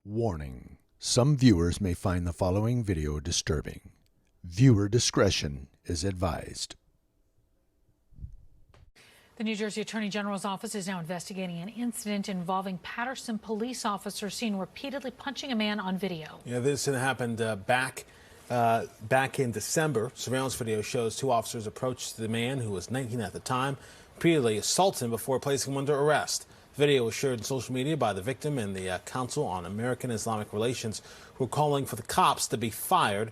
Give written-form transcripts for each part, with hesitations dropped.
Warning: some viewers may find the following video disturbing. Viewer discretion is advised. The New Jersey Attorney General's office is now investigating an incident involving Paterson police officers seen repeatedly punching a man on video. Yeah, this happened back in December. Surveillance video shows two officers approached the man, who was 19 at the time, repeatedly assault him before placing him under arrest. The video was shared on social media by the victim and the Council on American Islamic Relations, who are calling for the cops to be fired.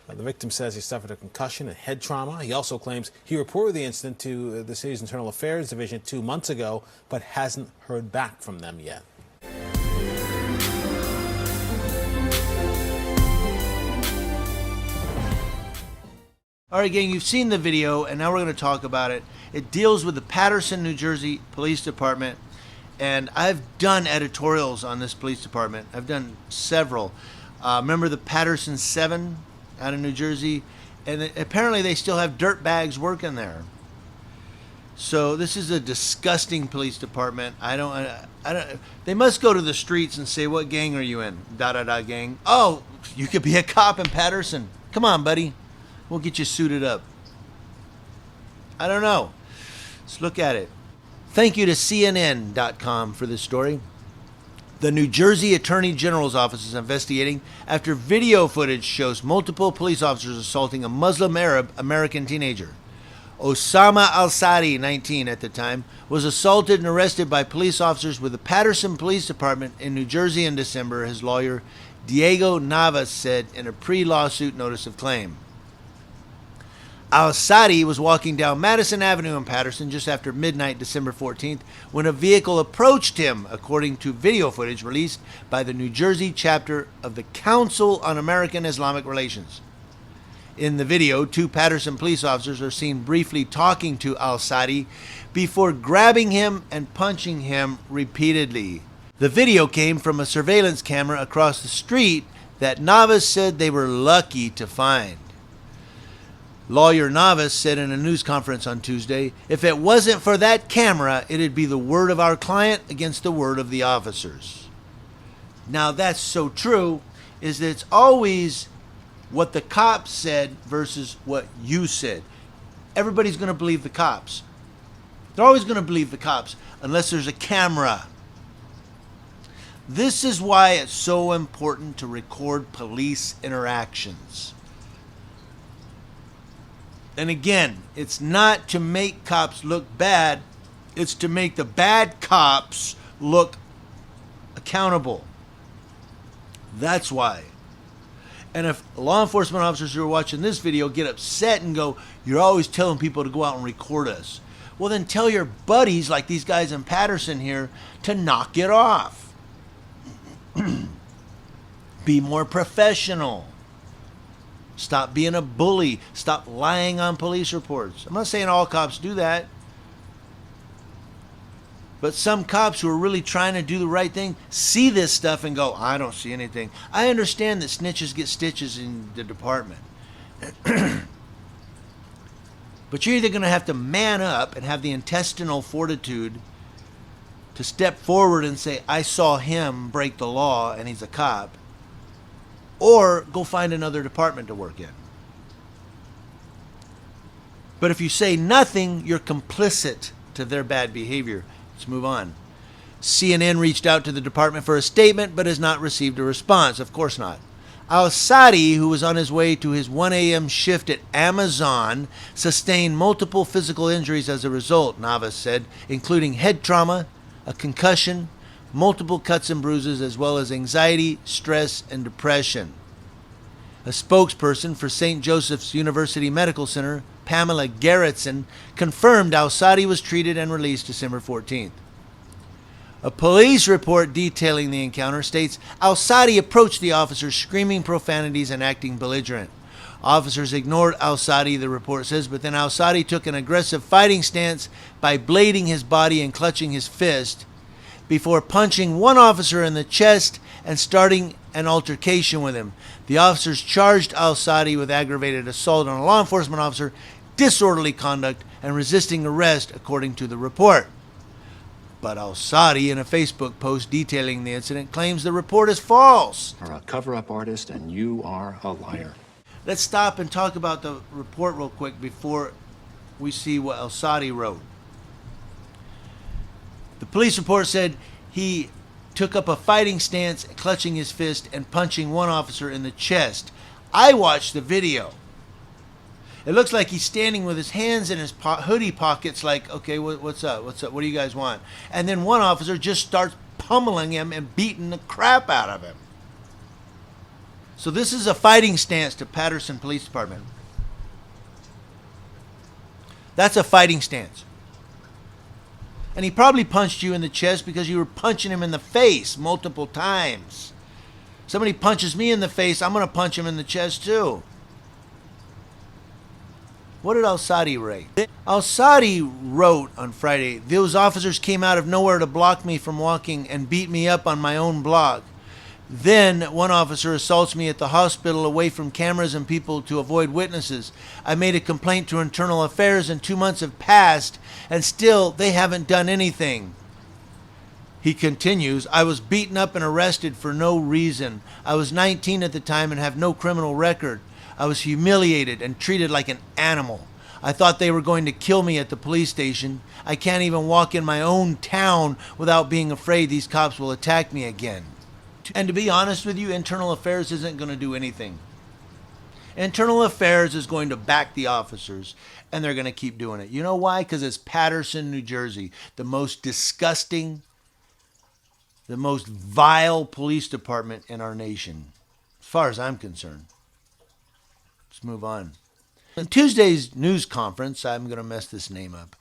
The victim says he suffered a concussion and head trauma. He also claims he reported the incident to the city's Internal Affairs Division 2 months ago, but hasn't heard back from them yet. All right, gang, you've seen the video, and now we're going to talk about it. It deals with the Paterson, New Jersey Police Department, and I've done editorials on this police department. I've done several. Remember the Paterson 7 out of New Jersey? And apparently they still have dirt bags working there. So this is a disgusting police department. I don't. They must go to the streets and say, "What gang are you in?" Gang. Oh, you could be a cop in Paterson. Come on, buddy. We'll get you suited up. I don't know. Let's look at it. Thank you to CNN.com for this story. The New Jersey Attorney General's office is investigating after video footage shows multiple police officers assaulting a Muslim Arab American teenager. Osama Al-Sadi, 19 at the time, was assaulted and arrested by police officers with the Paterson Police Department in New Jersey in December, his lawyer Diego Navas said in a pre-lawsuit notice of claim. Al-Sadi was walking down Madison Avenue in Paterson just after midnight December 14th when a vehicle approached him, according to video footage released by the New Jersey chapter of the Council on American Islamic Relations. In the video, two Paterson police officers are seen briefly talking to Al-Sadi before grabbing him and punching him repeatedly. The video came from a surveillance camera across the street that Navas said they were lucky to find. Lawyer Navas said in a news conference on Tuesday, "If it wasn't for that camera, it'd be the word of our client against the word of the officers." Now that's so true, is that it's always what the cops said versus what you said. Everybody's going to believe the cops. They're always going to believe the cops unless there's a camera. This is why it's so important to record police interactions. And again, it's not to make cops look bad, it's to make the bad cops look accountable. That's why. And if law enforcement officers who are watching this video get upset and go, "You're always telling people to go out and record us," well then tell your buddies, like these guys in Paterson here, to knock it off. Be more professional. Stop being a bully. Stop lying on police reports. I'm not saying all cops do that. But some cops who are really trying to do the right thing see this stuff and go, "I don't see anything." I understand that snitches get stitches in the department. But you're either going to have to man up and have the intestinal fortitude to step forward and say, "I saw him break the law and he's a cop," or go find another department to work in. But if you say nothing, you're complicit to their bad behavior. Let's move on. CNN reached out to the department for a statement, but has not received a response. Of course not. Al-Sadi, who was on his way to his 1 a.m. shift at Amazon, sustained multiple physical injuries as a result, Navas said, including head trauma, a concussion, multiple cuts and bruises, as well as anxiety, stress, and depression. A spokesperson for St. Joseph's University Medical Center, Pamela Gerritsen, confirmed Al-Sadi was treated and released December 14th. A police report detailing the encounter states Al-Sadi approached the officers screaming profanities and acting belligerent. Officers ignored Al-Sadi, the report says, but then Al-Sadi took an aggressive fighting stance by blading his body and clutching his fist, before punching one officer in the chest and starting an altercation with him. The officers charged Al-Sadi with aggravated assault on a law enforcement officer, disorderly conduct, and resisting arrest, according to the report. But Al-Sadi, in a Facebook post detailing the incident, claims the report is false. You're a cover-up artist and you are a liar. Let's stop and talk about the report real quick before we see what Al-Sadi wrote. The police report said he took up a fighting stance, clutching his fist and punching one officer in the chest. I watched the video. It looks like he's standing with his hands in his hoodie pockets like, okay, what's up? What's up? What do you guys want? And then one officer just starts pummeling him and beating the crap out of him. So this is a fighting stance to Paterson Police Department. That's a fighting stance. And he probably punched you in the chest because you were punching him in the face multiple times. Somebody punches me in the face, I'm going to punch him in the chest too. What did Al-Sadi write? Al-Sadi wrote on Friday, those officers came out of nowhere to block me from walking and beat me up on my own block. Then one officer assaults me at the hospital away from cameras and people to avoid witnesses. I made a complaint to Internal Affairs and 2 months have passed and still they haven't done anything. He continues, I was beaten up and arrested for no reason. I was 19 at the time and have no criminal record. I was humiliated and treated like an animal. I thought they were going to kill me at the police station. I can't even walk in my own town without being afraid these cops will attack me again. And to be honest with you, Internal Affairs isn't going to do anything. Internal Affairs is going to back the officers, and they're going to keep doing it. You know why? Because it's Paterson, New Jersey, the most disgusting, the most vile police department in our nation, as far as I'm concerned. Let's move on. In Tuesday's news conference, I'm going to mess this name up,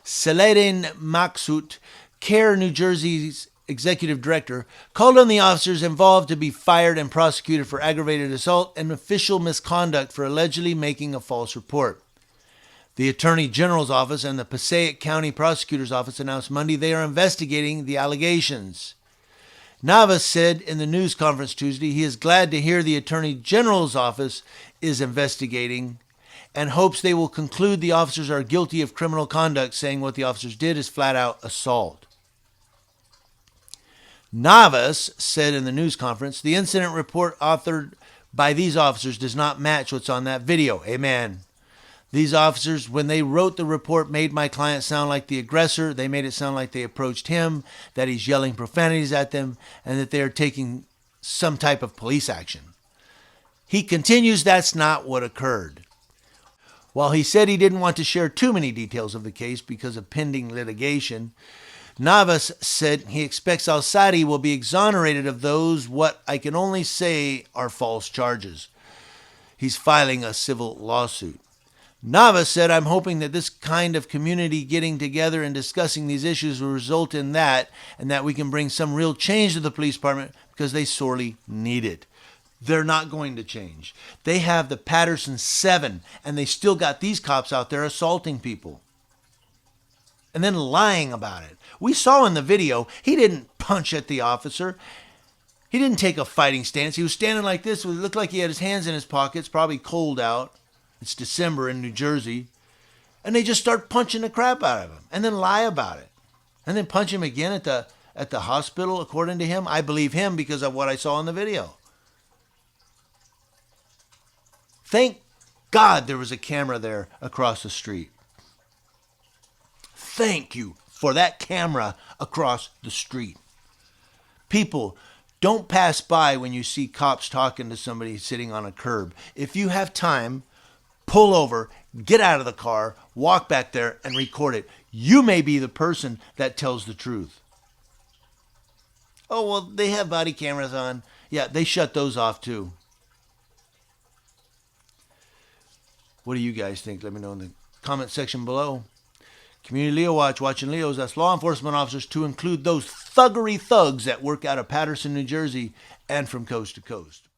Selaedin Maksut, CARE New Jersey's executive director, called on the officers involved to be fired and prosecuted for aggravated assault and official misconduct for allegedly making a false report. The Attorney General's office and the Passaic County Prosecutor's office announced Monday they are investigating the allegations. Navas said in the news conference Tuesday he is glad to hear the Attorney General's office is investigating and hopes they will conclude the officers are guilty of criminal conduct, saying what the officers did is flat-out assault. Navas said in the news conference, the incident report authored by these officers does not match what's on that video. Amen. These officers, when they wrote the report, made my client sound like the aggressor. They made it sound like they approached him, that he's yelling profanities at them, and that they are taking some type of police action. He continues that's not what occurred. While he said he didn't want to share too many details of the case because of pending litigation, Navas said he expects Al-Sadi will be exonerated of those what I can only say are false charges. He's filing a civil lawsuit. Navas said, I'm hoping that this kind of community getting together and discussing these issues will result in that, and that we can bring some real change to the police department because they sorely need it. They're not going to change. They have the Paterson 7, and they still got these cops out there assaulting people and then lying about it. We saw in the video, he didn't punch at the officer. He didn't take a fighting stance. He was standing like this. It looked like he had his hands in his pockets, probably cold out. It's December in New Jersey. And they just start punching the crap out of him and then lie about it. And then punch him again at the hospital, according to him. I believe him because of what I saw in the video. Thank God there was a camera there across the street. Thank you for that camera across the street. People, don't pass by when you see cops talking to somebody sitting on a curb. If you have time, pull over, get out of the car, walk back there and record it. You may be the person that tells the truth. Oh, well, they have body cameras on. Yeah, they shut those off too. What do you guys think? Let me know in the comment section below. Community Leo Watch, watching Leos, that's law enforcement officers to include those thuggery thugs that work out of Paterson, New Jersey and from coast to coast.